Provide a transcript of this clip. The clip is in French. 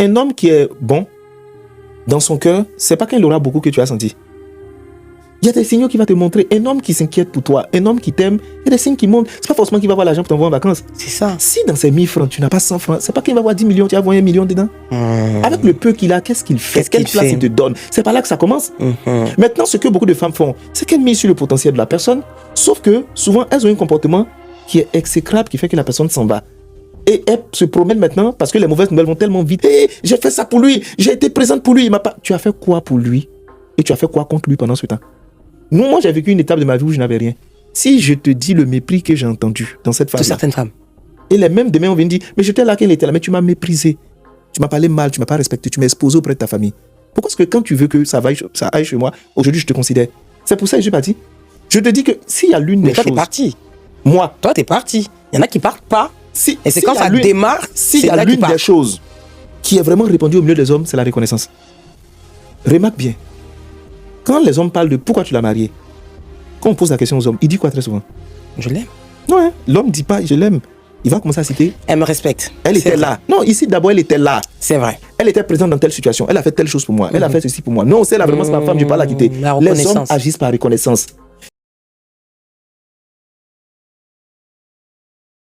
Un homme qui est bon, dans son cœur, c'est pas quand il aura beaucoup que tu as senti. Il y a des signaux qui vont te montrer. Un homme qui s'inquiète pour toi, un homme qui t'aime, il y a des signes qui montrent. C'est pas forcément qu'il va avoir l'argent pour t'envoyer en vacances. C'est ça. Si dans ces 1000 francs, tu n'as pas 100 francs, c'est pas qu'il va avoir 10 millions, tu vas avoir 1 million dedans. Avec le peu qu'il a, qu'est-ce qu'il fait? Quelle place il te donne? C'est par là que ça commence. Maintenant, ce que beaucoup de femmes font, c'est qu'elles misent sur le potentiel de la personne, sauf que souvent, elles ont un comportement qui est exécrable, qui fait que la personne s'en va. Et elles se promènent maintenant parce que les mauvaises nouvelles vont tellement vite. Hey, j'ai fait ça pour lui, j'ai été présente pour lui, il m'a pas... Tu as fait quoi pour lui? Et tu as fait quoi contre lui pendant ce temps? Moi, j'ai vécu une étape de ma vie où je n'avais rien. Si je te dis le mépris que j'ai entendu dans cette femme, de certaines femmes. Et les mêmes demain, on vient dire, mais j'étais là quand elle était là, mais tu m'as méprisé. Tu m'as parlé mal, tu m'as pas respecté, tu m'as exposé auprès de ta famille. Pourquoi est-ce que quand tu veux que ça aille chez moi, aujourd'hui je te considère? C'est pour ça que je suis parti. Je te dis que s'il y a l'une des choses... Mais toi, t'es parti. Moi. Toi, t'es parti. Il y en a qui partent pas. Et c'est quand ça l'une, démarre, s'il y a l'une des choses qui est vraiment répandue au milieu des hommes, c'est la reconnaissance. Remarque bien. Quand les hommes parlent de pourquoi tu l'as marié, quand on pose la question aux hommes, ils disent quoi très souvent? Je l'aime. Ouais, l'homme ne dit pas je l'aime. Il va commencer à citer. Elle me respecte. Elle était là. Non, ici d'abord elle était là. C'est vrai. Elle était présente dans telle situation. Elle a fait telle chose pour moi. Elle a fait ceci pour moi. Non, c'est là vraiment c'est ma femme. Je ne vais pas la quitter. Les hommes agissent par reconnaissance.